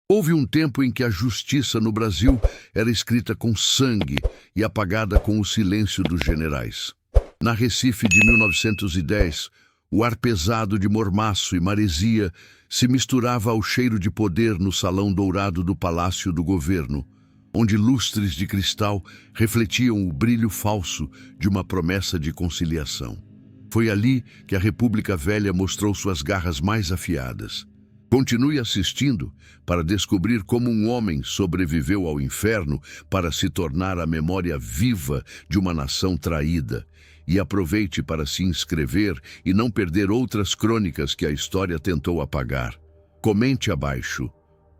Houve um tempo em que a justiça no Brasil era escrita com sangue e apagada com o silêncio dos generais. Na Recife de 1910, o ar pesado de mormaço e maresia se misturava ao cheiro de poder no salão dourado do Palácio do Governo, onde lustres de cristal refletiam o brilho falso de uma promessa de conciliação. Foi ali que a República Velha mostrou suas garras mais afiadas. Continue assistindo para descobrir como um homem sobreviveu ao inferno para se tornar a memória viva de uma nação traída. E aproveite para se inscrever e não perder outras crônicas que a história tentou apagar. Comente abaixo: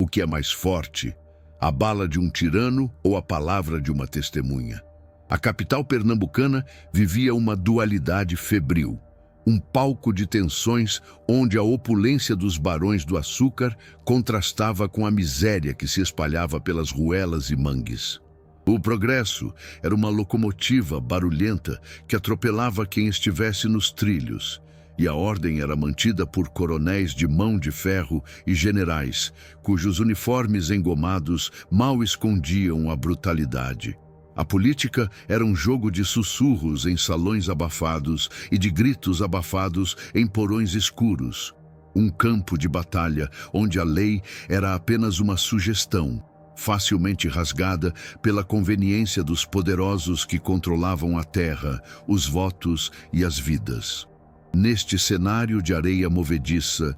o que é mais forte, a bala de um tirano ou a palavra de uma testemunha? A capital pernambucana vivia uma dualidade febril. Um palco de tensões onde a opulência dos barões do açúcar contrastava com a miséria que se espalhava pelas ruelas e mangues. O progresso era uma locomotiva barulhenta que atropelava quem estivesse nos trilhos, e a ordem era mantida por coronéis de mão de ferro e generais, cujos uniformes engomados mal escondiam a brutalidade. A política era um jogo de sussurros em salões abafados e de gritos abafados em porões escuros. Um campo de batalha onde a lei era apenas uma sugestão, facilmente rasgada pela conveniência dos poderosos que controlavam a terra, os votos e as vidas. Neste cenário de areia movediça,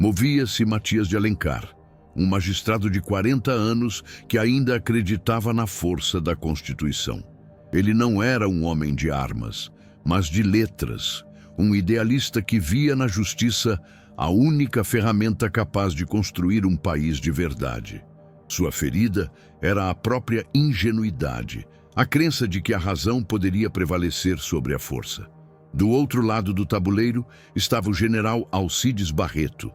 movia-se Matias de Alencar, um magistrado de 40 anos que ainda acreditava na força da Constituição. Ele não era um homem de armas, mas de letras, um idealista que via na justiça a única ferramenta capaz de construir um país de verdade. Sua ferida era a própria ingenuidade, a crença de que a razão poderia prevalecer sobre a força. Do outro lado do tabuleiro estava o general Alcides Barreto,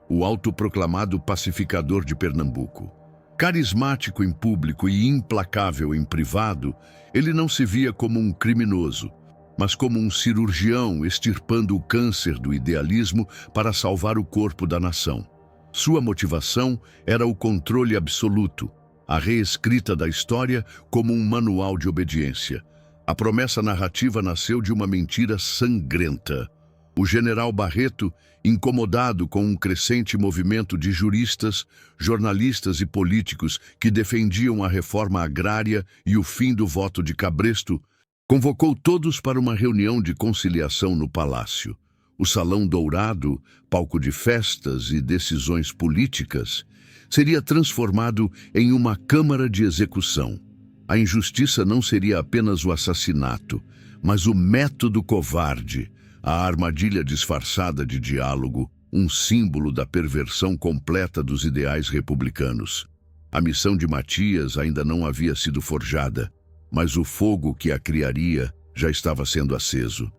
o autoproclamado pacificador de Pernambuco. Carismático em público e implacável em privado, ele não se via como um criminoso, mas como um cirurgião extirpando o câncer do idealismo para salvar o corpo da nação. Sua motivação era o controle absoluto, a reescrita da história como um manual de obediência. A promessa narrativa nasceu de uma mentira sangrenta. O general Barreto, incomodado com um crescente movimento de juristas, jornalistas e políticos que defendiam a reforma agrária e o fim do voto de cabresto, convocou todos para uma reunião de conciliação no palácio. O Salão Dourado, palco de festas e decisões políticas, seria transformado em uma câmara de execução. A injustiça não seria apenas o assassinato, mas o método covarde, a armadilha disfarçada de diálogo, um símbolo da perversão completa dos ideais republicanos. A missão de Matias ainda não havia sido forjada, mas o fogo que a criaria já estava sendo aceso.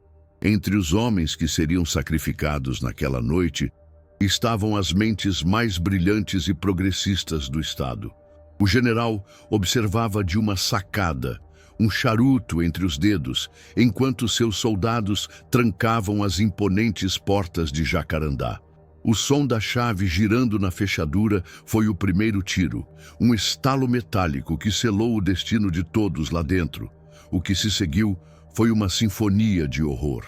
Entre os homens que seriam sacrificados naquela noite estavam as mentes mais brilhantes e progressistas do Estado. O general observava de uma sacada, um charuto entre os dedos, enquanto seus soldados trancavam as imponentes portas de Jacarandá. O som da chave girando na fechadura foi o primeiro tiro, um estalo metálico que selou o destino de todos lá dentro. O que se seguiu foi uma sinfonia de horror.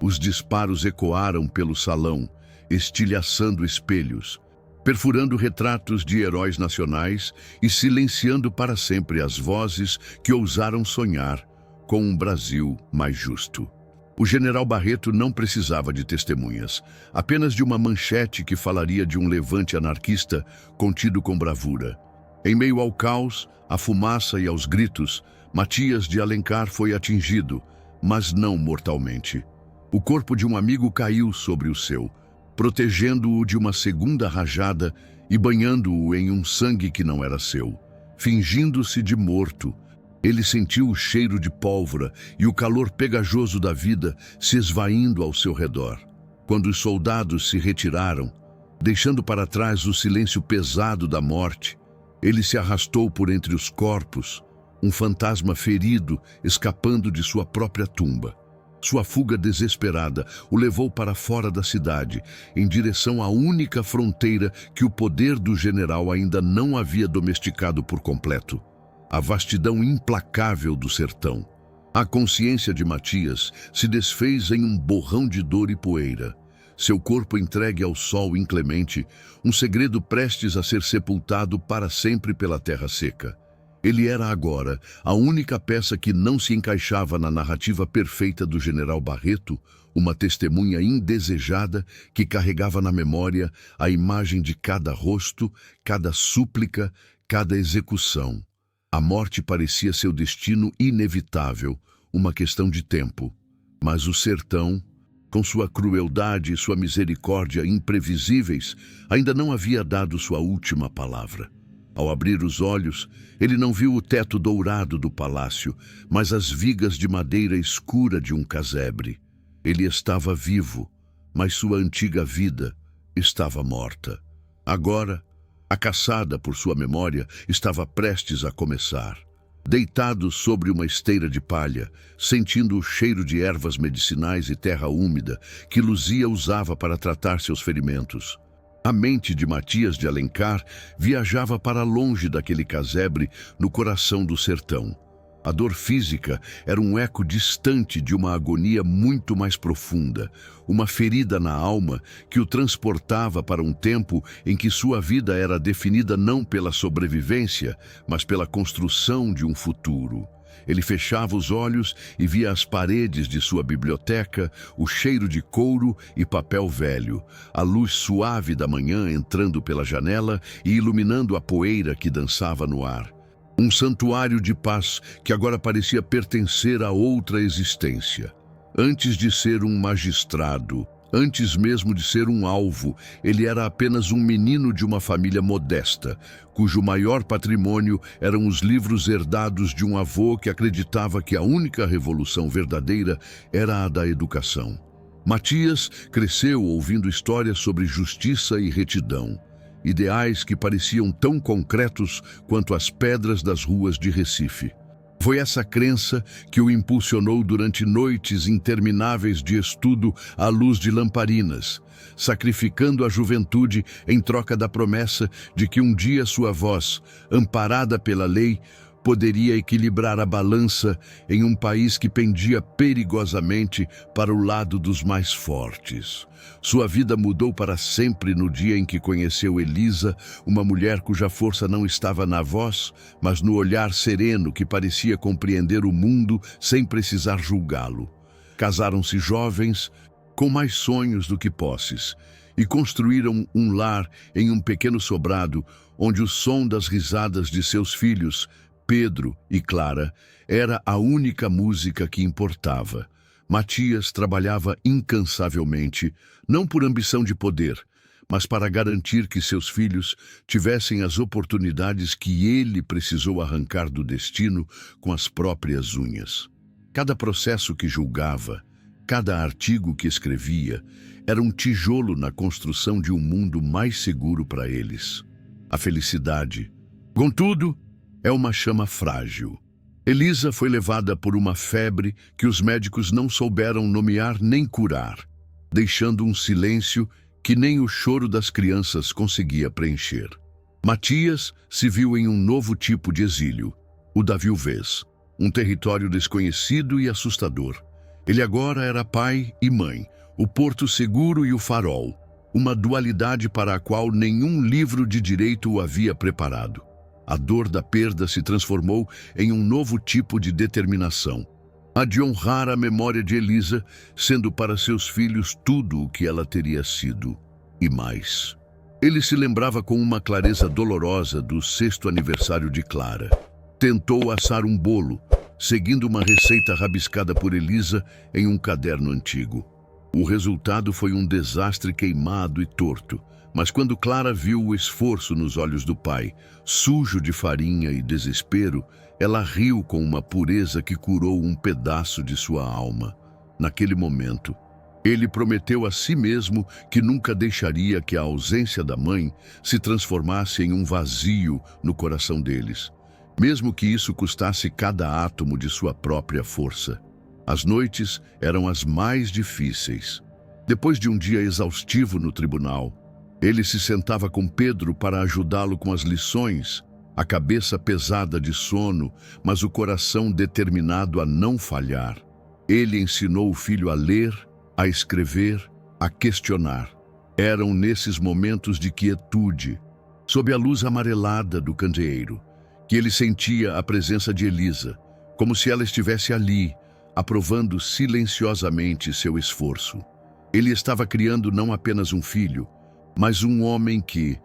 Os disparos ecoaram pelo salão, estilhaçando espelhos, perfurando retratos de heróis nacionais e silenciando para sempre as vozes que ousaram sonhar com um Brasil mais justo. O general Barreto não precisava de testemunhas, apenas de uma manchete que falaria de um levante anarquista contido com bravura. Em meio ao caos, à fumaça e aos gritos, Matias de Alencar foi atingido, mas não mortalmente. O corpo de um amigo caiu sobre o seu, protegendo-o de uma segunda rajada e banhando-o em um sangue que não era seu. Fingindo-se de morto, ele sentiu o cheiro de pólvora e o calor pegajoso da vida se esvaindo ao seu redor. Quando os soldados se retiraram, deixando para trás o silêncio pesado da morte, ele se arrastou por entre os corpos, um fantasma ferido escapando de sua própria tumba. Sua fuga desesperada o levou para fora da cidade, em direção à única fronteira que o poder do general ainda não havia domesticado por completo: a vastidão implacável do sertão. A consciência de Matias se desfez em um borrão de dor e poeira. Seu corpo entregue ao sol inclemente, um segredo prestes a ser sepultado para sempre pela terra seca. Ele era agora a única peça que não se encaixava na narrativa perfeita do general Barreto, uma testemunha indesejada que carregava na memória a imagem de cada rosto, cada súplica, cada execução. A morte parecia seu destino inevitável, uma questão de tempo. Mas o sertão, com sua crueldade e sua misericórdia imprevisíveis, ainda não havia dado sua última palavra. Ao abrir os olhos, ele não viu o teto dourado do palácio, mas as vigas de madeira escura de um casebre. Ele estava vivo, mas sua antiga vida estava morta. Agora, a caçada por sua memória estava prestes a começar. Deitado sobre uma esteira de palha, sentindo o cheiro de ervas medicinais e terra úmida que Luzia usava para tratar seus ferimentos, a mente de Matias de Alencar viajava para longe daquele casebre no coração do sertão. A dor física era um eco distante de uma agonia muito mais profunda, uma ferida na alma que o transportava para um tempo em que sua vida era definida não pela sobrevivência, mas pela construção de um futuro. Ele fechava os olhos e via as paredes de sua biblioteca, o cheiro de couro e papel velho, a luz suave da manhã entrando pela janela e iluminando a poeira que dançava no ar. Um santuário de paz que agora parecia pertencer a outra existência. Antes de ser um magistrado, antes mesmo de ser um alvo, ele era apenas um menino de uma família modesta, cujo maior patrimônio eram os livros herdados de um avô que acreditava que a única revolução verdadeira era a da educação. Matias cresceu ouvindo histórias sobre justiça e retidão. Ideais que pareciam tão concretos quanto as pedras das ruas de Recife. Foi essa crença que o impulsionou durante noites intermináveis de estudo à luz de lamparinas, sacrificando a juventude em troca da promessa de que um dia sua voz, amparada pela lei, poderia equilibrar a balança em um país que pendia perigosamente para o lado dos mais fortes. Sua vida mudou para sempre no dia em que conheceu Elisa, uma mulher cuja força não estava na voz, mas no olhar sereno que parecia compreender o mundo sem precisar julgá-lo. Casaram-se jovens, com mais sonhos do que posses, e construíram um lar em um pequeno sobrado onde o som das risadas de seus filhos, Pedro e Clara, era a única música que importava. Matias trabalhava incansavelmente, não por ambição de poder, mas para garantir que seus filhos tivessem as oportunidades que ele precisou arrancar do destino com as próprias unhas. Cada processo que julgava, cada artigo que escrevia, era um tijolo na construção de um mundo mais seguro para eles. A felicidade, contudo, é uma chama frágil. Elisa foi levada por uma febre que os médicos não souberam nomear nem curar, deixando um silêncio que nem o choro das crianças conseguia preencher. Matias se viu em um novo tipo de exílio, o da viuvez, um território desconhecido e assustador. Ele agora era pai e mãe, o porto seguro e o farol, uma dualidade para a qual nenhum livro de direito o havia preparado. A dor da perda se transformou em um novo tipo de determinação, a de honrar a memória de Elisa, sendo para seus filhos tudo o que ela teria sido, e mais. Ele se lembrava com uma clareza dolorosa do 6º aniversário de Clara. Tentou assar um bolo, seguindo uma receita rabiscada por Elisa em um caderno antigo. O resultado foi um desastre queimado e torto. Mas quando Clara viu o esforço nos olhos do pai, sujo de farinha e desespero, ela riu com uma pureza que curou um pedaço de sua alma. Naquele momento, ele prometeu a si mesmo que nunca deixaria que a ausência da mãe se transformasse em um vazio no coração deles, mesmo que isso custasse cada átomo de sua própria força. As noites eram as mais difíceis. Depois de um dia exaustivo no tribunal, ele se sentava com Pedro para ajudá-lo com as lições, a cabeça pesada de sono, mas o coração determinado a não falhar. Ele ensinou o filho a ler, a escrever, a questionar. Eram nesses momentos de quietude, sob a luz amarelada do candeeiro, que ele sentia a presença de Elisa, como se ela estivesse ali, aprovando silenciosamente seu esforço. Ele estava criando não apenas um filho, mas um homem que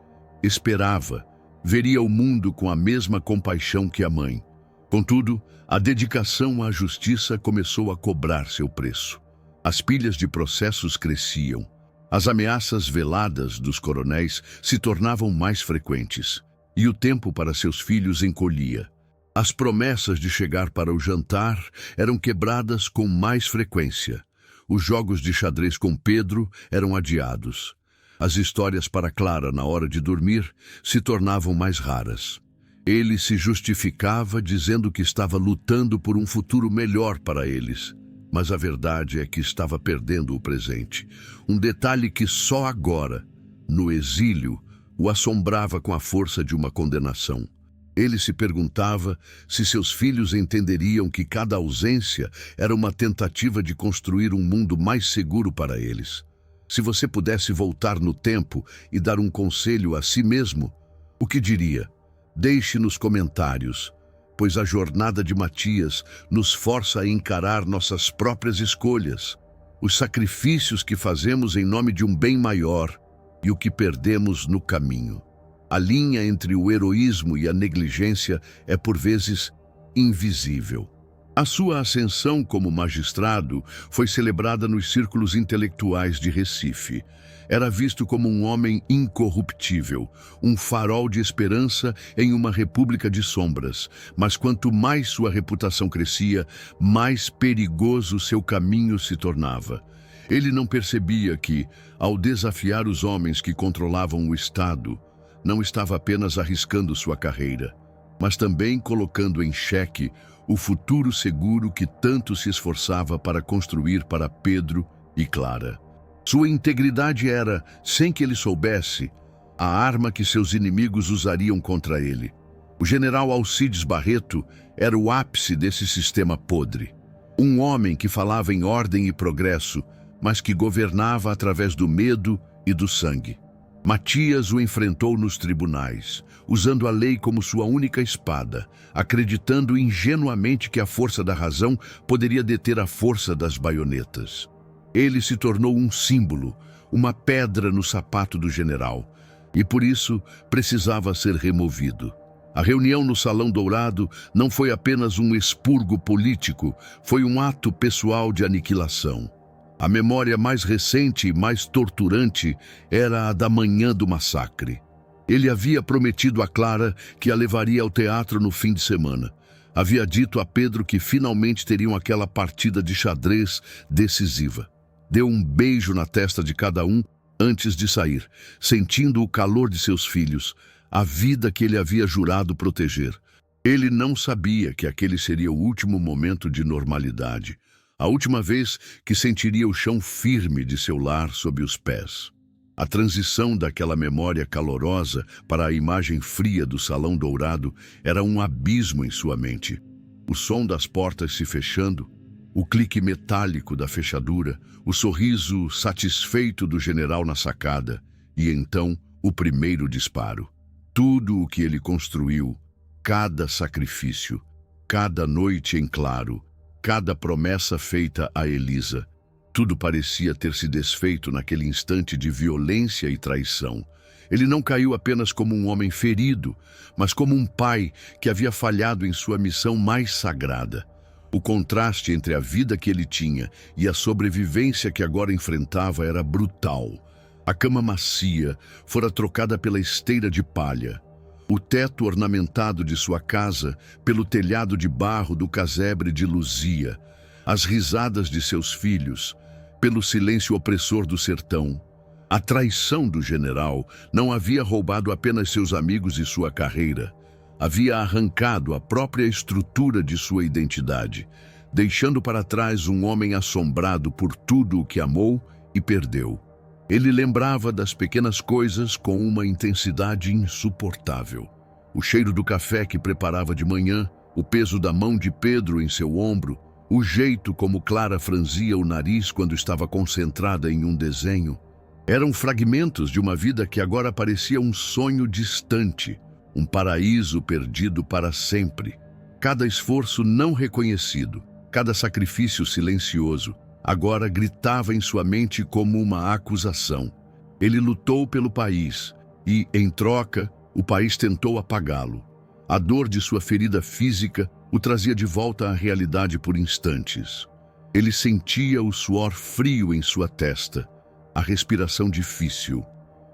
esperava, veria o mundo com a mesma compaixão que a mãe. Contudo, a dedicação à justiça começou a cobrar seu preço. As pilhas de processos cresciam. As ameaças veladas dos coronéis se tornavam mais frequentes, e o tempo para seus filhos encolhia. As promessas de chegar para o jantar eram quebradas com mais frequência. Os jogos de xadrez com Pedro eram adiados. As histórias para Clara na hora de dormir se tornavam mais raras. Ele se justificava dizendo que estava lutando por um futuro melhor para eles. Mas a verdade é que estava perdendo o presente. Um detalhe que só agora, no exílio, o assombrava com a força de uma condenação. Ele se perguntava se seus filhos entenderiam que cada ausência era uma tentativa de construir um mundo mais seguro para eles. Se você pudesse voltar no tempo e dar um conselho a si mesmo, o que diria? Deixe nos comentários, pois a jornada de Matias nos força a encarar nossas próprias escolhas, os sacrifícios que fazemos em nome de um bem maior e o que perdemos no caminho. A linha entre o heroísmo e a negligência é por vezes invisível. A sua ascensão como magistrado foi celebrada nos círculos intelectuais de Recife. Era visto como um homem incorruptível, um farol de esperança em uma república de sombras. Mas quanto mais sua reputação crescia, mais perigoso seu caminho se tornava. Ele não percebia que, ao desafiar os homens que controlavam o Estado, não estava apenas arriscando sua carreira, mas também colocando em xeque o futuro seguro que tanto se esforçava para construir para Pedro e Clara. Sua integridade era, sem que ele soubesse, a arma que seus inimigos usariam contra ele. O general Alcides Barreto era o ápice desse sistema podre. Um homem que falava em ordem e progresso, mas que governava através do medo e do sangue. Matias o enfrentou nos tribunais, usando a lei como sua única espada, acreditando ingenuamente que a força da razão poderia deter a força das baionetas. Ele se tornou um símbolo, uma pedra no sapato do general, e por isso precisava ser removido. A reunião no Salão Dourado não foi apenas um expurgo político, foi um ato pessoal de aniquilação. A memória mais recente e mais torturante era a da manhã do massacre. Ele havia prometido a Clara que a levaria ao teatro no fim de semana. Havia dito a Pedro que finalmente teriam aquela partida de xadrez decisiva. Deu um beijo na testa de cada um antes de sair, sentindo o calor de seus filhos, a vida que ele havia jurado proteger. Ele não sabia que aquele seria o último momento de normalidade. A última vez que sentiria o chão firme de seu lar sob os pés. A transição daquela memória calorosa para a imagem fria do Salão Dourado era um abismo em sua mente. O som das portas se fechando, o clique metálico da fechadura, o sorriso satisfeito do general na sacada, e então o primeiro disparo. Tudo o que ele construiu, cada sacrifício, cada noite em claro, cada promessa feita a Elisa, tudo parecia ter se desfeito naquele instante de violência e traição. Ele não caiu apenas como um homem ferido, mas como um pai que havia falhado em sua missão mais sagrada. O contraste entre a vida que ele tinha e a sobrevivência que agora enfrentava era brutal. A cama macia fora trocada pela esteira de palha. O teto ornamentado de sua casa pelo telhado de barro do casebre de Luzia, as risadas de seus filhos, pelo silêncio opressor do sertão. A traição do general não havia roubado apenas seus amigos e sua carreira, havia arrancado a própria estrutura de sua identidade, deixando para trás um homem assombrado por tudo o que amou e perdeu. Ele lembrava das pequenas coisas com uma intensidade insuportável. O cheiro do café que preparava de manhã, o peso da mão de Pedro em seu ombro, o jeito como Clara franzia o nariz quando estava concentrada em um desenho. Eram fragmentos de uma vida que agora parecia um sonho distante, um paraíso perdido para sempre. Cada esforço não reconhecido, cada sacrifício silencioso, agora gritava em sua mente como uma acusação. Ele lutou pelo país e, em troca, o país tentou apagá-lo. A dor de sua ferida física o trazia de volta à realidade por instantes. Ele sentia o suor frio em sua testa, a respiração difícil.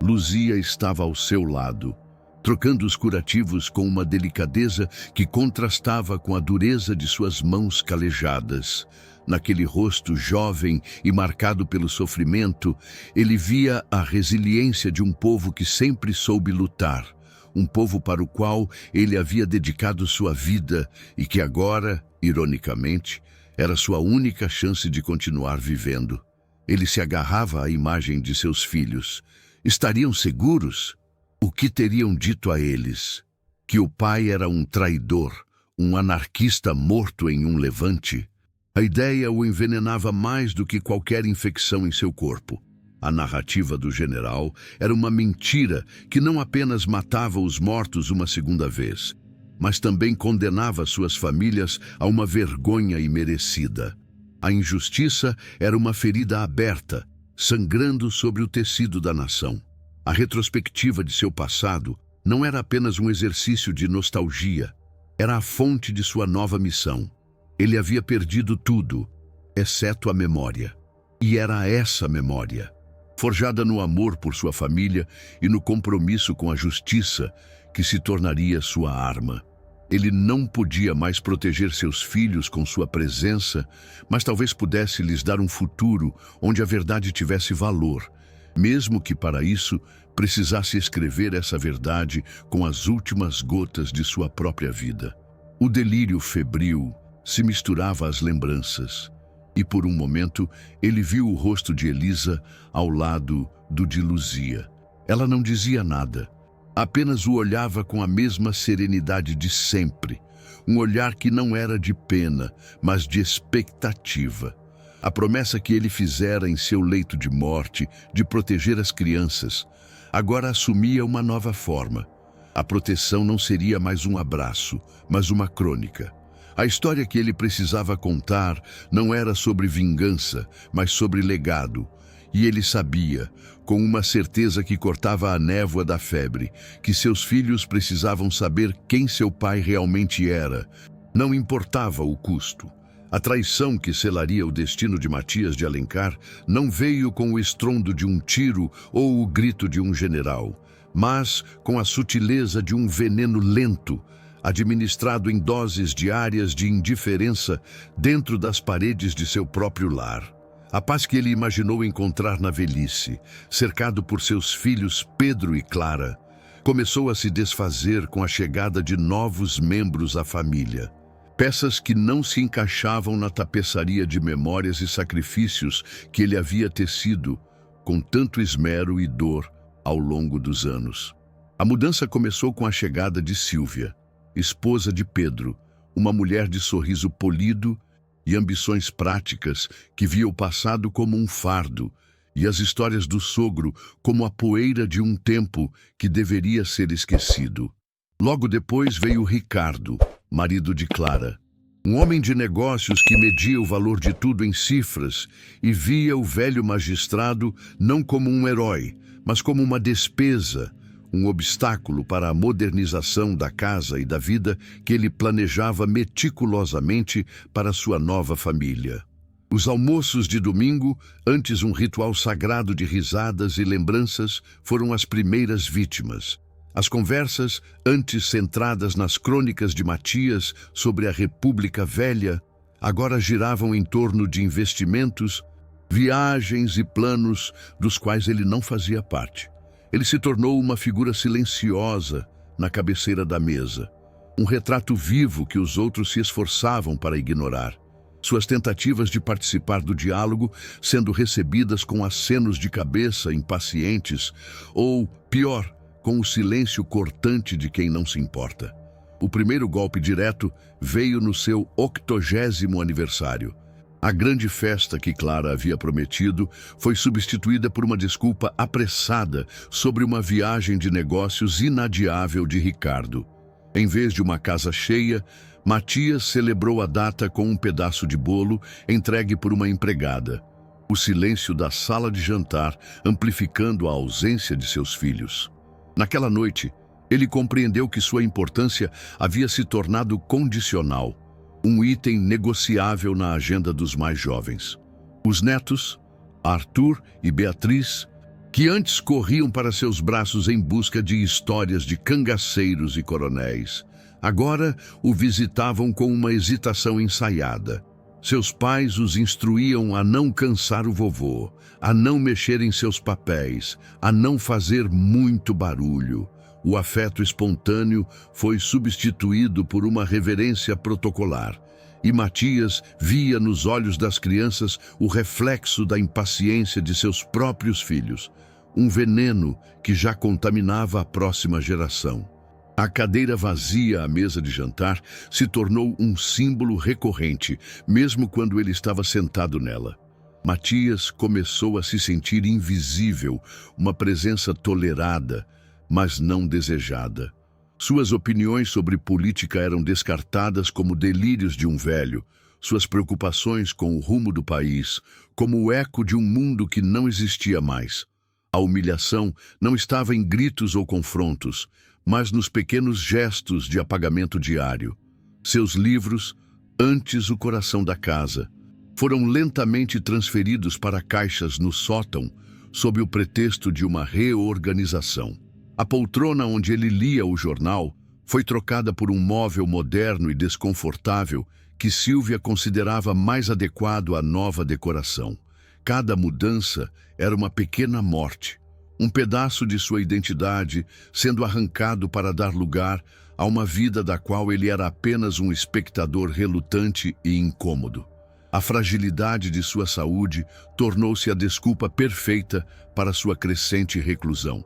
Luzia estava ao seu lado, trocando os curativos com uma delicadeza que contrastava com a dureza de suas mãos calejadas. Naquele rosto jovem e marcado pelo sofrimento, ele via a resiliência de um povo que sempre soube lutar, um povo para o qual ele havia dedicado sua vida e que agora, ironicamente, era sua única chance de continuar vivendo. Ele se agarrava à imagem de seus filhos. Estariam seguros? O que teriam dito a eles? Que o pai era um traidor, um anarquista morto em um levante? A ideia o envenenava mais do que qualquer infecção em seu corpo. A narrativa do general era uma mentira que não apenas matava os mortos uma segunda vez, mas também condenava suas famílias a uma vergonha imerecida. A injustiça era uma ferida aberta, sangrando sobre o tecido da nação. A retrospectiva de seu passado não era apenas um exercício de nostalgia, era a fonte de sua nova missão. Ele havia perdido tudo, exceto a memória. E era essa memória, forjada no amor por sua família e no compromisso com a justiça, que se tornaria sua arma. Ele não podia mais proteger seus filhos com sua presença, mas talvez pudesse lhes dar um futuro onde a verdade tivesse valor, mesmo que para isso precisasse escrever essa verdade com as últimas gotas de sua própria vida. O delírio febril se misturava às lembranças, e por um momento ele viu o rosto de Elisa ao lado do de Luzia. Ela não dizia nada, apenas o olhava com a mesma serenidade de sempre, um olhar que não era de pena, mas de expectativa. A promessa que ele fizera em seu leito de morte, de proteger as crianças, agora assumia uma nova forma. A proteção não seria mais um abraço, mas uma crônica. A história que ele precisava contar não era sobre vingança, mas sobre legado. E ele sabia, com uma certeza que cortava a névoa da febre, que seus filhos precisavam saber quem seu pai realmente era. Não importava o custo. A traição que selaria o destino de Matias de Alencar não veio com o estrondo de um tiro ou o grito de um general, mas com a sutileza de um veneno lento, administrado em doses diárias de indiferença dentro das paredes de seu próprio lar. A paz que ele imaginou encontrar na velhice, cercado por seus filhos Pedro e Clara, começou a se desfazer com a chegada de novos membros à família. Peças que não se encaixavam na tapeçaria de memórias e sacrifícios que ele havia tecido com tanto esmero e dor ao longo dos anos. A mudança começou com a chegada de Sílvia, esposa de Pedro, uma mulher de sorriso polido e ambições práticas que via o passado como um fardo e as histórias do sogro como a poeira de um tempo que deveria ser esquecido. Logo depois veio Ricardo, marido de Clara, um homem de negócios que media o valor de tudo em cifras e via o velho magistrado não como um herói, mas como uma despesa, um obstáculo para a modernização da casa e da vida que ele planejava meticulosamente para sua nova família. Os almoços de domingo, antes um ritual sagrado de risadas e lembranças, foram as primeiras vítimas. As conversas, antes centradas nas crônicas de Matias sobre a República Velha, agora giravam em torno de investimentos, viagens e planos dos quais ele não fazia parte. Ele se tornou uma figura silenciosa na cabeceira da mesa, um retrato vivo que os outros se esforçavam para ignorar. Suas tentativas de participar do diálogo sendo recebidas com acenos de cabeça impacientes ou, pior, com o silêncio cortante de quem não se importa. O primeiro golpe direto veio no seu 80º aniversário. A grande festa que Clara havia prometido foi substituída por uma desculpa apressada sobre uma viagem de negócios inadiável de Ricardo. Em vez de uma casa cheia, Matias celebrou a data com um pedaço de bolo entregue por uma empregada. O silêncio da sala de jantar amplificando a ausência de seus filhos. Naquela noite, ele compreendeu que sua importância havia se tornado condicional, um item negociável na agenda dos mais jovens. Os netos, Arthur e Beatriz, que antes corriam para seus braços em busca de histórias de cangaceiros e coronéis, agora o visitavam com uma hesitação ensaiada. Seus pais os instruíam a não cansar o vovô, a não mexer em seus papéis, a não fazer muito barulho. O afeto espontâneo foi substituído por uma reverência protocolar, e Matias via nos olhos das crianças o reflexo da impaciência de seus próprios filhos, um veneno que já contaminava a próxima geração. A cadeira vazia à mesa de jantar se tornou um símbolo recorrente, mesmo quando ele estava sentado nela. Matias começou a se sentir invisível, uma presença tolerada, mas não desejada. Suas opiniões sobre política eram descartadas como delírios de um velho, suas preocupações com o rumo do país, como o eco de um mundo que não existia mais. A humilhação não estava em gritos ou confrontos, mas nos pequenos gestos de apagamento diário. Seus livros, antes o coração da casa, foram lentamente transferidos para caixas no sótão, sob o pretexto de uma reorganização. A poltrona onde ele lia o jornal foi trocada por um móvel moderno e desconfortável que Silvia considerava mais adequado à nova decoração. Cada mudança era uma pequena morte, um pedaço de sua identidade sendo arrancado para dar lugar a uma vida da qual ele era apenas um espectador relutante e incômodo. A fragilidade de sua saúde tornou-se a desculpa perfeita para sua crescente reclusão.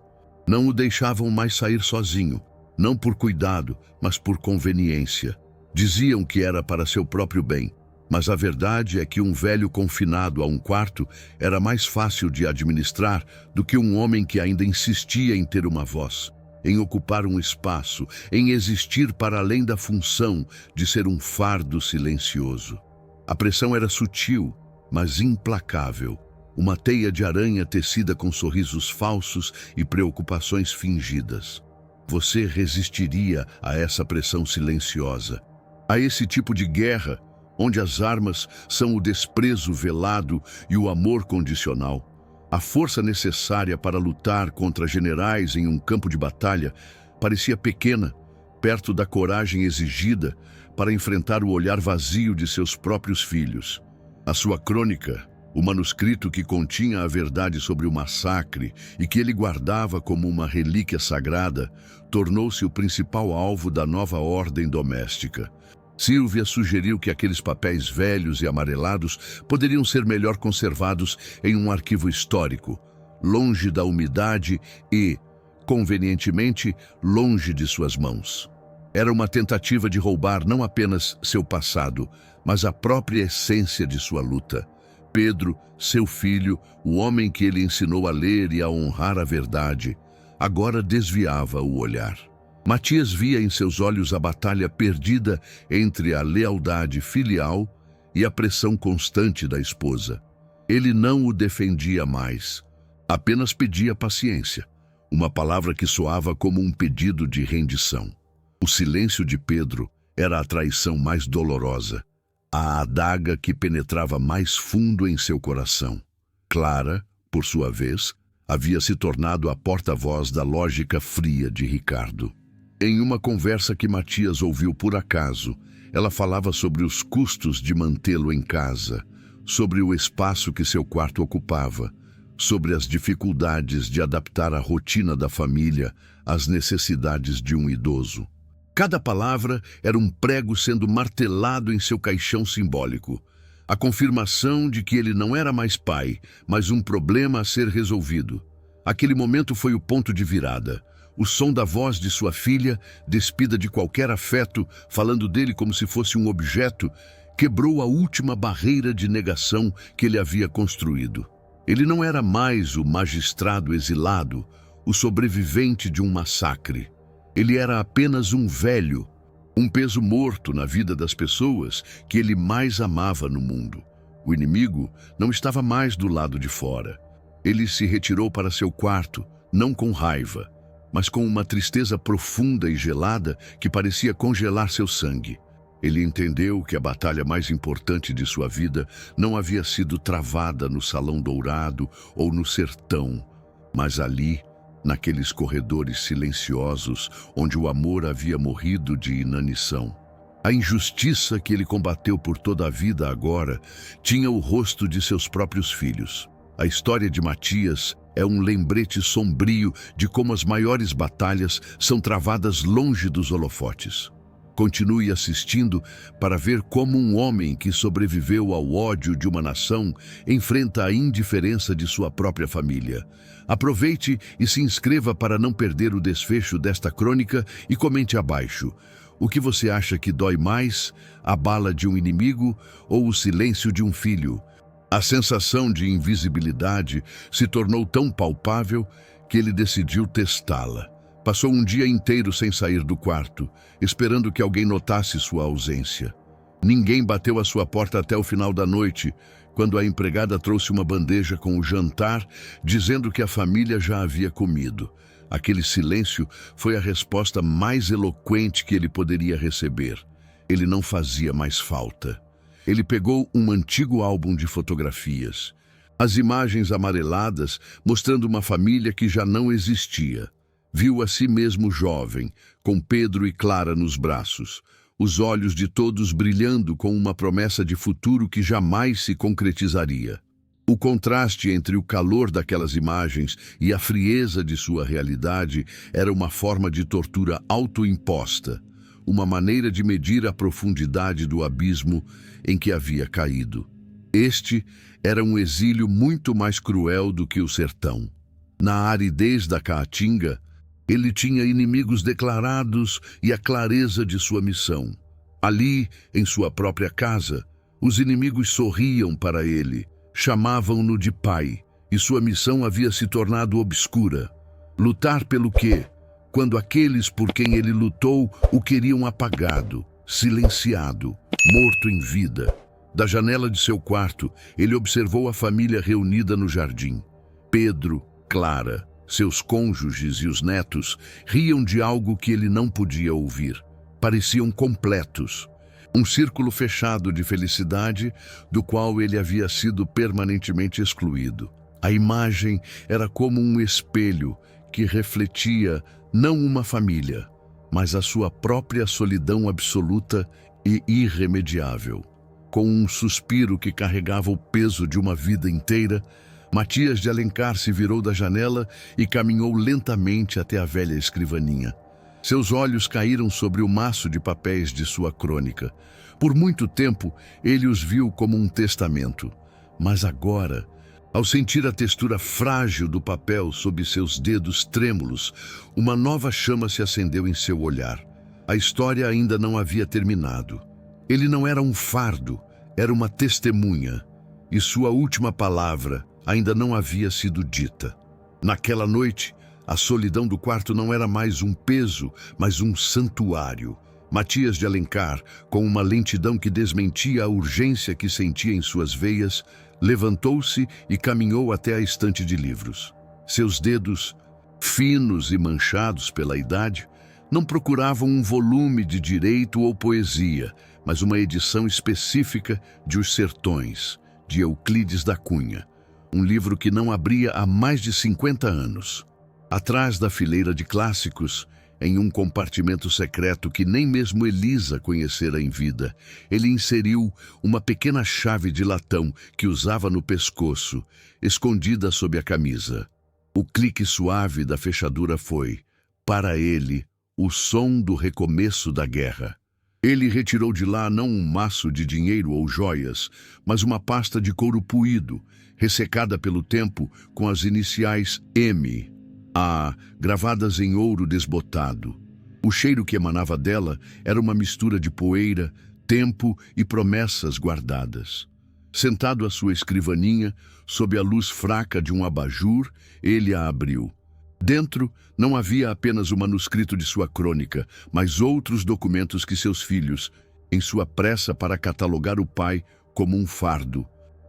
Não o deixavam mais sair sozinho, não por cuidado, mas por conveniência. Diziam que era para seu próprio bem, mas a verdade é que um velho confinado a um quarto era mais fácil de administrar do que um homem que ainda insistia em ter uma voz, em ocupar um espaço, em existir para além da função de ser um fardo silencioso. A pressão era sutil, mas implacável. Uma teia de aranha tecida com sorrisos falsos e preocupações fingidas. Você resistiria a essa pressão silenciosa, a esse tipo de guerra, onde as armas são o desprezo velado e o amor condicional. A força necessária para lutar contra generais em um campo de batalha parecia pequena, perto da coragem exigida para enfrentar o olhar vazio de seus próprios filhos. A sua crônica, o manuscrito que continha a verdade sobre o massacre e que ele guardava como uma relíquia sagrada, tornou-se o principal alvo da nova ordem doméstica. Silvia sugeriu que aqueles papéis velhos e amarelados poderiam ser melhor conservados em um arquivo histórico, longe da umidade e, convenientemente, longe de suas mãos. Era uma tentativa de roubar não apenas seu passado, mas a própria essência de sua luta. Pedro, seu filho, o homem que ele ensinou a ler e a honrar a verdade, agora desviava o olhar. Matias via em seus olhos a batalha perdida entre a lealdade filial e a pressão constante da esposa. Ele não o defendia mais, apenas pedia paciência, uma palavra que soava como um pedido de rendição. O silêncio de Pedro era a traição mais dolorosa, a adaga que penetrava mais fundo em seu coração. Clara, por sua vez, havia se tornado a porta-voz da lógica fria de Ricardo. Em uma conversa que Matias ouviu por acaso, ela falava sobre os custos de mantê-lo em casa, sobre o espaço que seu quarto ocupava, sobre as dificuldades de adaptar a rotina da família às necessidades de um idoso. Cada palavra era um prego sendo martelado em seu caixão simbólico. A confirmação de que ele não era mais pai, mas um problema a ser resolvido. Aquele momento foi o ponto de virada. O som da voz de sua filha, despida de qualquer afeto, falando dele como se fosse um objeto, quebrou a última barreira de negação que ele havia construído. Ele não era mais o magistrado exilado, o sobrevivente de um massacre. Ele era apenas um velho, um peso morto na vida das pessoas que ele mais amava no mundo. O inimigo não estava mais do lado de fora. Ele se retirou para seu quarto, não com raiva, mas com uma tristeza profunda e gelada que parecia congelar seu sangue. Ele entendeu que a batalha mais importante de sua vida não havia sido travada no Salão Dourado ou no sertão, mas ali, naqueles corredores silenciosos onde o amor havia morrido de inanição. A injustiça que ele combateu por toda a vida agora tinha o rosto de seus próprios filhos. A história de Matias é um lembrete sombrio de como as maiores batalhas são travadas longe dos holofotes. Continue assistindo para ver como um homem que sobreviveu ao ódio de uma nação enfrenta a indiferença de sua própria família. Aproveite e se inscreva para não perder o desfecho desta crônica e comente abaixo. O que você acha que dói mais, a bala de um inimigo ou o silêncio de um filho? A sensação de invisibilidade se tornou tão palpável que ele decidiu testá-la. Passou um dia inteiro sem sair do quarto, esperando que alguém notasse sua ausência. Ninguém bateu à sua porta até o final da noite, quando a empregada trouxe uma bandeja com o jantar, dizendo que a família já havia comido. Aquele silêncio foi a resposta mais eloquente que ele poderia receber. Ele não fazia mais falta. Ele pegou um antigo álbum de fotografias. As imagens amareladas mostrando uma família que já não existia. Viu a si mesmo jovem, com Pedro e Clara nos braços, os olhos de todos brilhando com uma promessa de futuro que jamais se concretizaria. O contraste entre o calor daquelas imagens e a frieza de sua realidade era uma forma de tortura autoimposta, uma maneira de medir a profundidade do abismo em que havia caído. Este era um exílio muito mais cruel do que o sertão. Na aridez da Caatinga, ele tinha inimigos declarados e a clareza de sua missão. Ali, em sua própria casa, os inimigos sorriam para ele, chamavam-no de pai, e sua missão havia se tornado obscura. Lutar pelo quê? Quando aqueles por quem ele lutou o queriam apagado, silenciado, morto em vida. Da janela de seu quarto, ele observou a família reunida no jardim. Pedro, Clara, seus cônjuges e os netos riam de algo que ele não podia ouvir. Pareciam completos. Um círculo fechado de felicidade do qual ele havia sido permanentemente excluído. A imagem era como um espelho que refletia não uma família, mas a sua própria solidão absoluta e irremediável. Com um suspiro que carregava o peso de uma vida inteira, Matias de Alencar se virou da janela e caminhou lentamente até a velha escrivaninha. Seus olhos caíram sobre o maço de papéis de sua crônica. Por muito tempo, ele os viu como um testamento. Mas agora, ao sentir a textura frágil do papel sob seus dedos trêmulos, uma nova chama se acendeu em seu olhar. A história ainda não havia terminado. Ele não era um fardo, era uma testemunha. E sua última palavra ainda não havia sido dita. Naquela noite, a solidão do quarto não era mais um peso, mas um santuário. Matias de Alencar, com uma lentidão que desmentia a urgência que sentia em suas veias, levantou-se e caminhou até a estante de livros. Seus dedos, finos e manchados pela idade, não procuravam um volume de direito ou poesia, mas uma edição específica de Os Sertões, de Euclides da Cunha, um livro que não abria há mais de 50 anos. Atrás da fileira de clássicos, em um compartimento secreto que nem mesmo Elisa conhecera em vida, ele inseriu uma pequena chave de latão que usava no pescoço, escondida sob a camisa. O clique suave da fechadura foi, para ele, o som do recomeço da guerra. Ele retirou de lá não um maço de dinheiro ou joias, mas uma pasta de couro puído, ressecada pelo tempo com as iniciais M, A, gravadas em ouro desbotado. O cheiro que emanava dela era uma mistura de poeira, tempo e promessas guardadas. Sentado à sua escrivaninha, sob a luz fraca de um abajur, ele a abriu. Dentro não havia apenas o manuscrito de sua crônica, mas outros documentos que seus filhos, em sua pressa para catalogar o pai como um fardo,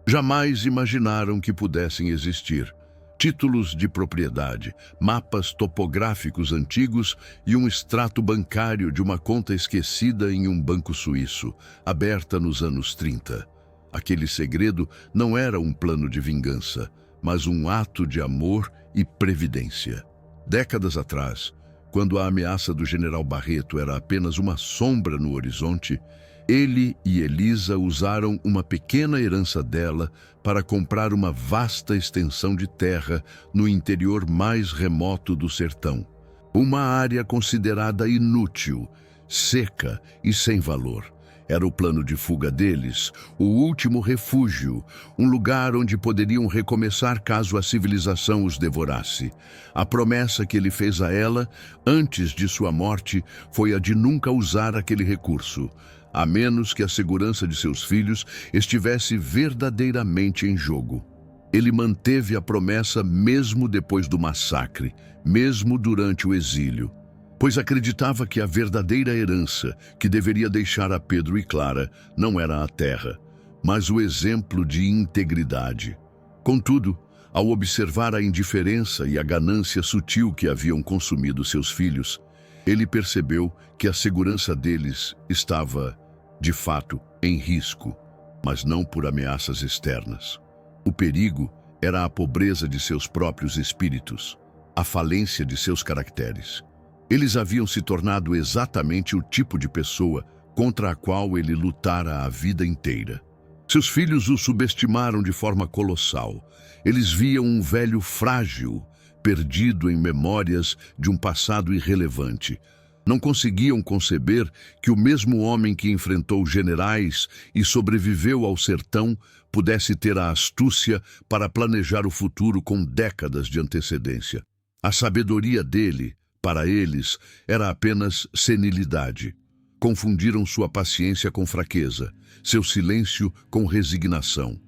jamais imaginaram que pudessem existir. Títulos de propriedade, mapas topográficos antigos e um extrato bancário de uma conta esquecida em um banco suíço, aberta nos anos 30. Aquele segredo não era um plano de vingança, mas um ato de amor e previdência. Décadas atrás, quando a ameaça do general Barreto era apenas uma sombra no horizonte, ele e Elisa usaram uma pequena herança dela para comprar uma vasta extensão de terra no interior mais remoto do sertão. Uma área considerada inútil, seca e sem valor. Era o plano de fuga deles, o último refúgio, um lugar onde poderiam recomeçar caso a civilização os devorasse. A promessa que ele fez a ela, antes de sua morte, foi a de nunca usar aquele recurso, a menos que a segurança de seus filhos estivesse verdadeiramente em jogo. Ele manteve a promessa mesmo depois do massacre, mesmo durante o exílio, pois acreditava que a verdadeira herança que deveria deixar a Pedro e Clara não era a terra, mas o exemplo de integridade. Contudo, ao observar a indiferença e a ganância sutil que haviam consumido seus filhos, ele percebeu que a segurança deles estava, de fato, em risco, mas não por ameaças externas. O perigo era a pobreza de seus próprios espíritos, a falência de seus caracteres. Eles haviam se tornado exatamente o tipo de pessoa contra a qual ele lutara a vida inteira. Seus filhos o subestimaram de forma colossal. Eles viam um velho frágil, perdido em memórias de um passado irrelevante. Não conseguiam conceber que o mesmo homem que enfrentou generais e sobreviveu ao sertão pudesse ter a astúcia para planejar o futuro com décadas de antecedência. A sabedoria dele, para eles, era apenas senilidade. Confundiram sua paciência com fraqueza, seu silêncio com resignação.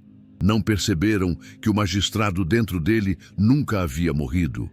Não perceberam que o magistrado dentro dele nunca havia morrido.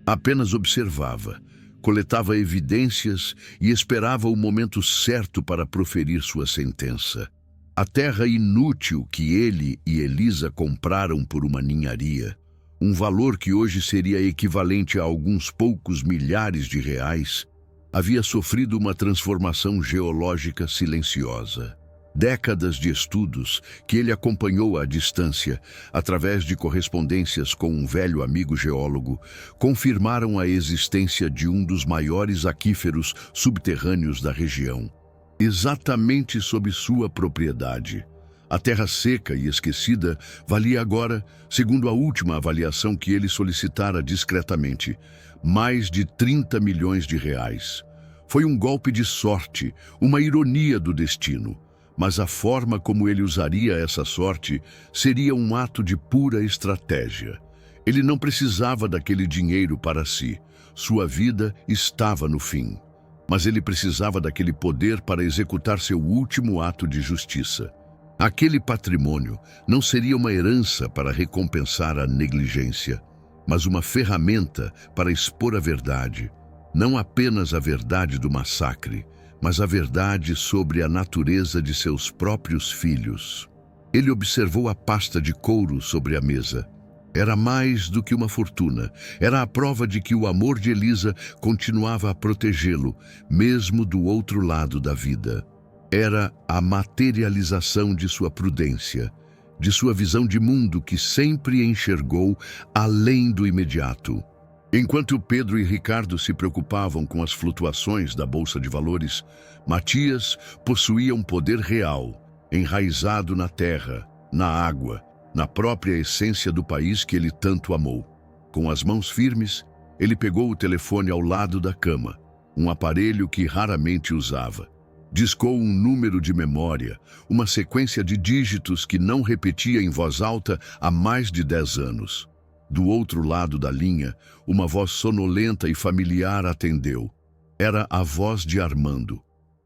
Apenas observava, coletava evidências e esperava o momento certo para proferir sua sentença. A terra inútil que ele e Elisa compraram por uma ninharia, um valor que hoje seria equivalente a alguns poucos milhares de reais, havia sofrido uma transformação geológica silenciosa. Décadas de estudos que ele acompanhou à distância, através de correspondências com um velho amigo geólogo, confirmaram a existência de um dos maiores aquíferos subterrâneos da região, exatamente sob sua propriedade. A terra seca e esquecida valia agora, segundo a última avaliação que ele solicitara discretamente, mais de 30 milhões de reais. Foi um golpe de sorte, uma ironia do destino, mas a forma como ele usaria essa sorte seria um ato de pura estratégia. Ele não precisava daquele dinheiro para si, sua vida estava no fim. Mas ele precisava daquele poder para executar seu último ato de justiça. Aquele patrimônio não seria uma herança para recompensar a negligência, mas uma ferramenta para expor a verdade. Não apenas a verdade do massacre, mas a verdade sobre a natureza de seus próprios filhos. Ele observou a pasta de couro sobre a mesa. Era mais do que uma fortuna. Era a prova de que o amor de Elisa continuava a protegê-lo, mesmo do outro lado da vida. Era a materialização de sua prudência, de sua visão de mundo que sempre enxergou além do imediato. Enquanto Pedro e Ricardo se preocupavam com as flutuações da Bolsa de Valores, Matias possuía um poder real, enraizado na terra, na água, na própria essência do país que ele tanto amou. Com as mãos firmes, ele pegou o telefone ao lado da cama, um aparelho que raramente usava. Discou um número de memória, uma sequência de dígitos que não repetia em voz alta há mais de 10 anos. Do outro lado da linha, uma voz sonolenta e familiar atendeu. Era a voz de Armando,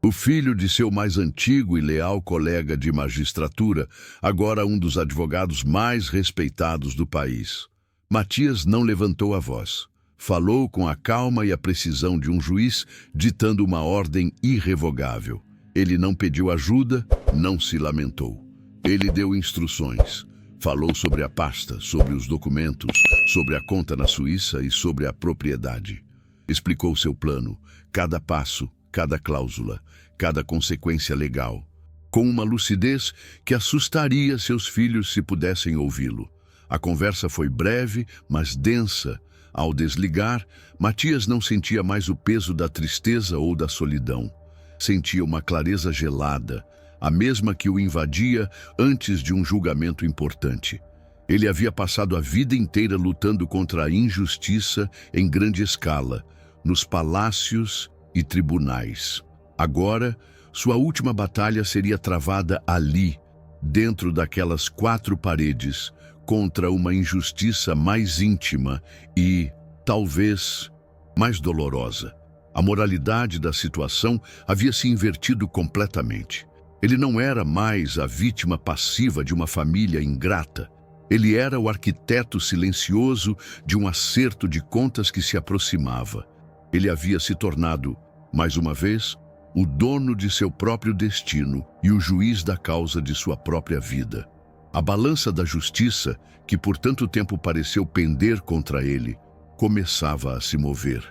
o filho de seu mais antigo e leal colega de magistratura, agora um dos advogados mais respeitados do país. Matias não levantou a voz. Falou com a calma e a precisão de um juiz, ditando uma ordem irrevogável. Ele não pediu ajuda, não se lamentou. Ele deu instruções. Falou sobre a pasta, sobre os documentos, sobre a conta na Suíça e sobre a propriedade. Explicou seu plano, cada passo, cada cláusula, cada consequência legal, com uma lucidez que assustaria seus filhos se pudessem ouvi-lo. A conversa foi breve, mas densa. Ao desligar, Matias não sentia mais o peso da tristeza ou da solidão. Sentia uma clareza gelada, a mesma que o invadia antes de um julgamento importante. Ele havia passado a vida inteira lutando contra a injustiça em grande escala, nos palácios e tribunais. Agora, sua última batalha seria travada ali, dentro daquelas 4 paredes, contra uma injustiça mais íntima e, talvez, mais dolorosa. A moralidade da situação havia se invertido completamente. Ele não era mais a vítima passiva de uma família ingrata. Ele era o arquiteto silencioso de um acerto de contas que se aproximava. Ele havia se tornado, mais uma vez, o dono de seu próprio destino e o juiz da causa de sua própria vida. A balança da justiça, que por tanto tempo pareceu pender contra ele, começava a se mover.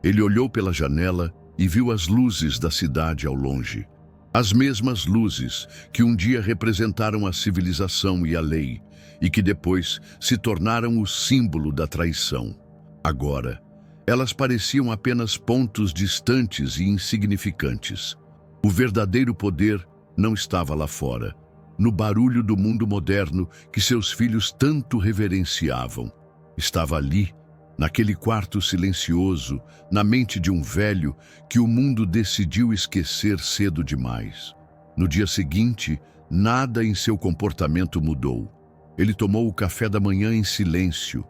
Ele olhou pela janela e viu as luzes da cidade ao longe. As mesmas luzes que um dia representaram a civilização e a lei, e que depois se tornaram o símbolo da traição. Agora, elas pareciam apenas pontos distantes e insignificantes. O verdadeiro poder não estava lá fora, no barulho do mundo moderno que seus filhos tanto reverenciavam. Estava ali, naquele quarto silencioso, na mente de um velho que o mundo decidiu esquecer cedo demais. No dia seguinte, nada em seu comportamento mudou. Ele tomou o café da manhã em silêncio,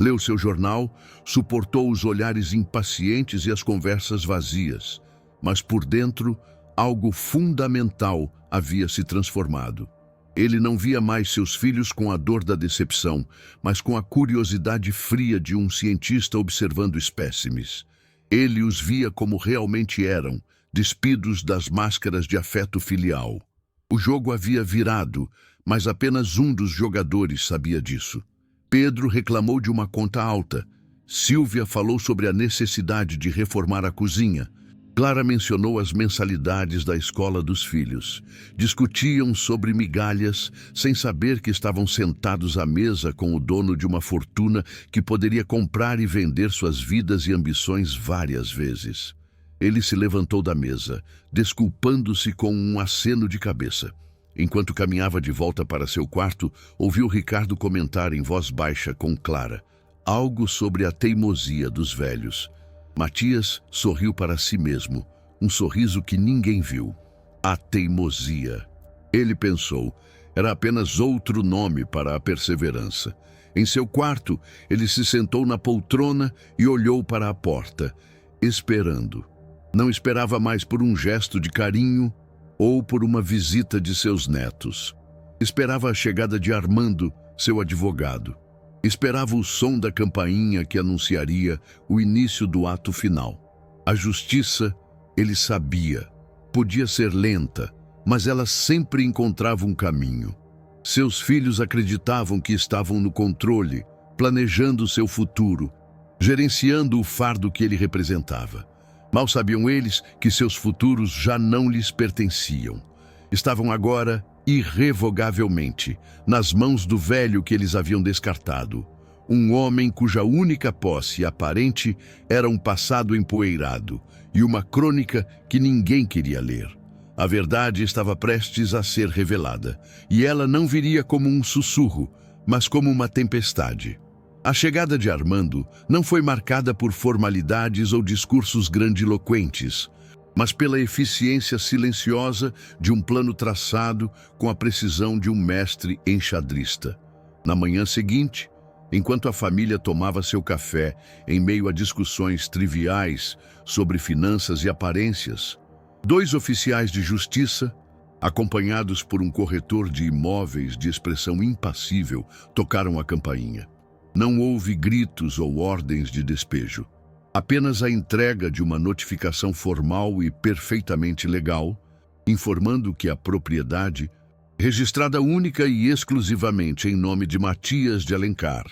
leu seu jornal, suportou os olhares impacientes e as conversas vazias, mas por dentro, algo fundamental havia se transformado. Ele não via mais seus filhos com a dor da decepção, mas com a curiosidade fria de um cientista observando espécimes. Ele os via como realmente eram, despidos das máscaras de afeto filial. O jogo havia virado, mas apenas um dos jogadores sabia disso. Pedro reclamou de uma conta alta. Silvia falou sobre a necessidade de reformar a cozinha. Clara mencionou as mensalidades da escola dos filhos. Discutiam sobre migalhas, sem saber que estavam sentados à mesa com o dono de uma fortuna que poderia comprar e vender suas vidas e ambições várias vezes. Ele se levantou da mesa, desculpando-se com um aceno de cabeça. Enquanto caminhava de volta para seu quarto, ouviu Ricardo comentar em voz baixa com Clara algo sobre a teimosia dos velhos. Matias sorriu para si mesmo, um sorriso que ninguém viu. A teimosia. Ele pensou, era apenas outro nome para a perseverança. Em seu quarto, ele se sentou na poltrona e olhou para a porta, esperando. Não esperava mais por um gesto de carinho ou por uma visita de seus netos. Esperava a chegada de Armando, seu advogado. Esperava o som da campainha que anunciaria o início do ato final. A justiça, ele sabia, podia ser lenta, mas ela sempre encontrava um caminho. Seus filhos acreditavam que estavam no controle, planejando seu futuro, gerenciando o fardo que ele representava. Mal sabiam eles que seus futuros já não lhes pertenciam. Estavam agora, irrevogavelmente, nas mãos do velho que eles haviam descartado. Um homem cuja única posse aparente era um passado empoeirado e uma crônica que ninguém queria ler. A verdade estava prestes a ser revelada, e ela não viria como um sussurro, mas como uma tempestade. A chegada de Armando não foi marcada por formalidades ou discursos grandiloquentes. mas pela eficiência silenciosa de um plano traçado com a precisão de um mestre enxadrista. Na manhã seguinte, enquanto a família tomava seu café em meio a discussões triviais sobre finanças e aparências, dois oficiais de justiça, acompanhados por um corretor de imóveis de expressão impassível, tocaram a campainha. Não houve gritos ou ordens de despejo. Apenas a entrega de uma notificação formal e perfeitamente legal, informando que a propriedade, registrada única e exclusivamente em nome de Matias de Alencar,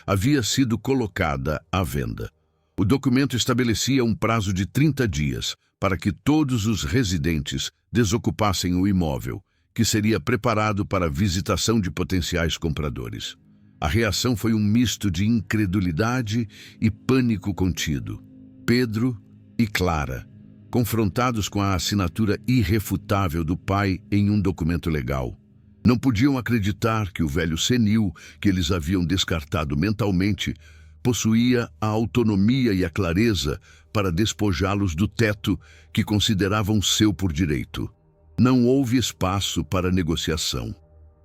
havia sido colocada à venda. O documento estabelecia um prazo de 30 dias para que todos os residentes desocupassem o imóvel, que seria preparado para a visitação de potenciais compradores. A reação foi um misto de incredulidade e pânico contido. Pedro e Clara, confrontados com a assinatura irrefutável do pai em um documento legal, não podiam acreditar que o velho senil, que eles haviam descartado mentalmente, possuía a autonomia e a clareza para despojá-los do teto que consideravam seu por direito. Não houve espaço para negociação.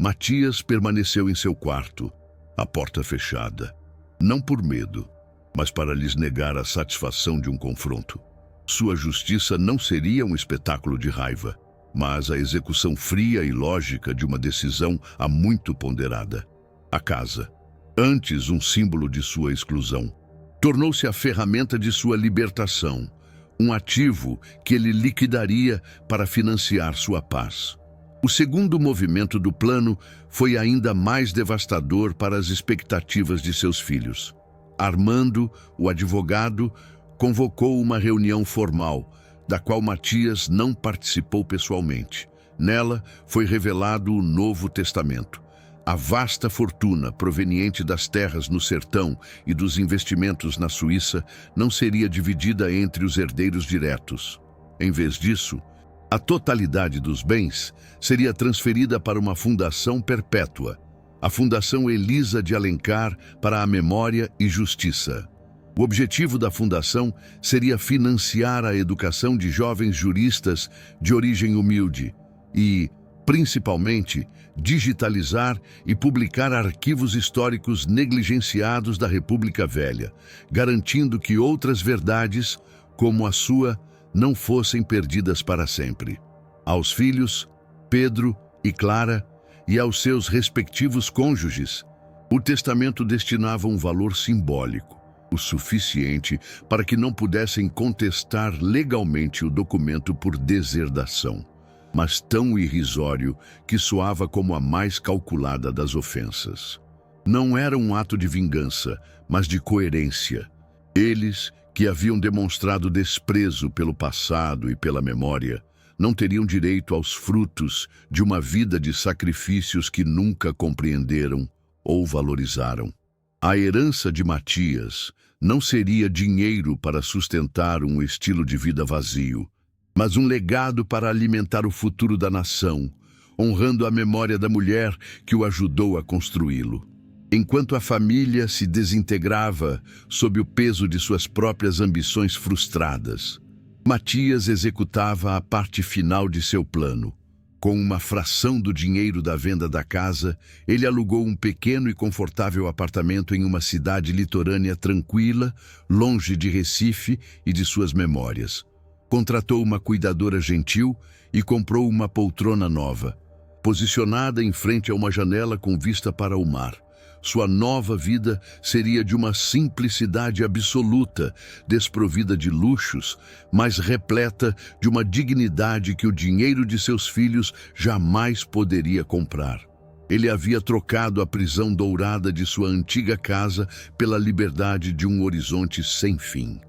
Matias permaneceu em seu quarto, a porta fechada, não por medo, mas para lhes negar a satisfação de um confronto. Sua justiça não seria um espetáculo de raiva, mas a execução fria e lógica de uma decisão há muito ponderada. A casa, antes um símbolo de sua exclusão, tornou-se a ferramenta de sua libertação, um ativo que ele liquidaria para financiar sua paz. O segundo movimento do plano foi ainda mais devastador para as expectativas de seus filhos. Armando, o advogado, convocou uma reunião formal, da qual Matias não participou pessoalmente. Nela foi revelado o Novo Testamento. A vasta fortuna proveniente das terras no sertão e dos investimentos na Suíça não seria dividida entre os herdeiros diretos. Em vez disso, a totalidade dos bens seria transferida para uma fundação perpétua, a Fundação Elisa de Alencar para a Memória e Justiça. O objetivo da fundação seria financiar a educação de jovens juristas de origem humilde e, principalmente, digitalizar e publicar arquivos históricos negligenciados da República Velha, garantindo que outras verdades, como a sua, não fossem perdidas para sempre. Aos filhos, Pedro e Clara, e aos seus respectivos cônjuges, o testamento destinava um valor simbólico, o suficiente para que não pudessem contestar legalmente o documento por deserdação, mas tão irrisório que soava como a mais calculada das ofensas. Não era um ato de vingança, mas de coerência. Eles, que haviam demonstrado desprezo pelo passado e pela memória, não teriam direito aos frutos de uma vida de sacrifícios que nunca compreenderam ou valorizaram. A herança de Matias não seria dinheiro para sustentar um estilo de vida vazio, mas um legado para alimentar o futuro da nação, honrando a memória da mulher que o ajudou a construí-lo. Enquanto a família se desintegrava sob o peso de suas próprias ambições frustradas, Matias executava a parte final de seu plano. Com uma fração do dinheiro da venda da casa, ele alugou um pequeno e confortável apartamento em uma cidade litorânea tranquila, longe de Recife e de suas memórias. Contratou uma cuidadora gentil e comprou uma poltrona nova, posicionada em frente a uma janela com vista para o mar. Sua nova vida seria de uma simplicidade absoluta, desprovida de luxos, mas repleta de uma dignidade que o dinheiro de seus filhos jamais poderia comprar. Ele havia trocado a prisão dourada de sua antiga casa pela liberdade de um horizonte sem fim.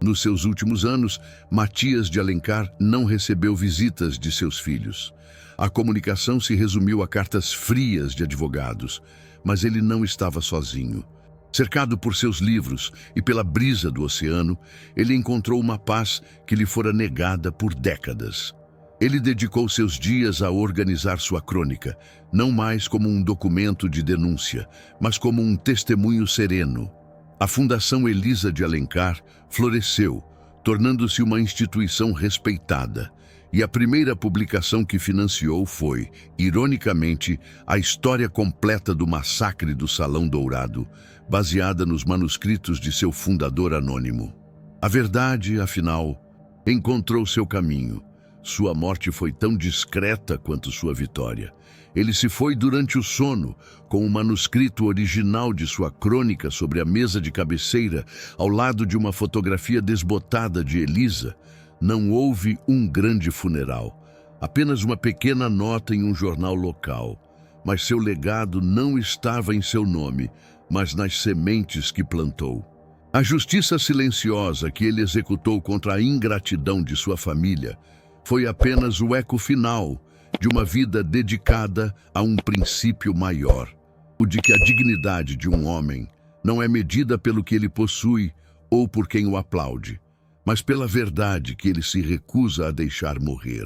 Nos seus últimos anos, Matias de Alencar não recebeu visitas de seus filhos. A comunicação se resumiu a cartas frias de advogados, mas ele não estava sozinho. Cercado por seus livros e pela brisa do oceano, ele encontrou uma paz que lhe fora negada por décadas. Ele dedicou seus dias a organizar sua crônica, não mais como um documento de denúncia, mas como um testemunho sereno. A Fundação Elisa de Alencar floresceu, tornando-se uma instituição respeitada. E a primeira publicação que financiou foi, ironicamente, a história completa do massacre do Salão Dourado, baseada nos manuscritos de seu fundador anônimo. A verdade, afinal, encontrou seu caminho. Sua morte foi tão discreta quanto sua vitória. Ele se foi durante o sono, com o manuscrito original de sua crônica sobre a mesa de cabeceira, ao lado de uma fotografia desbotada de Elisa. Não houve um grande funeral, apenas uma pequena nota em um jornal local. Mas seu legado não estava em seu nome, mas nas sementes que plantou. A justiça silenciosa que ele executou contra a ingratidão de sua família foi apenas o eco final de uma vida dedicada a um princípio maior, o de que a dignidade de um homem não é medida pelo que ele possui ou por quem o aplaude, mas pela verdade que ele se recusa a deixar morrer.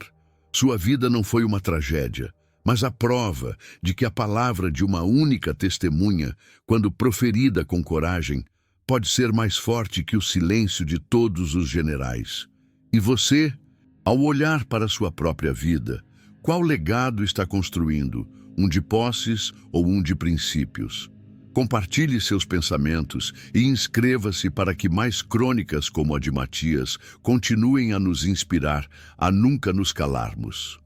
Sua vida não foi uma tragédia, mas a prova de que a palavra de uma única testemunha, quando proferida com coragem, pode ser mais forte que o silêncio de todos os generais. E você, ao olhar para sua própria vida, qual legado está construindo? Um de posses ou um de princípios? Compartilhe seus pensamentos e inscreva-se para que mais crônicas como a de Matias continuem a nos inspirar a nunca nos calarmos.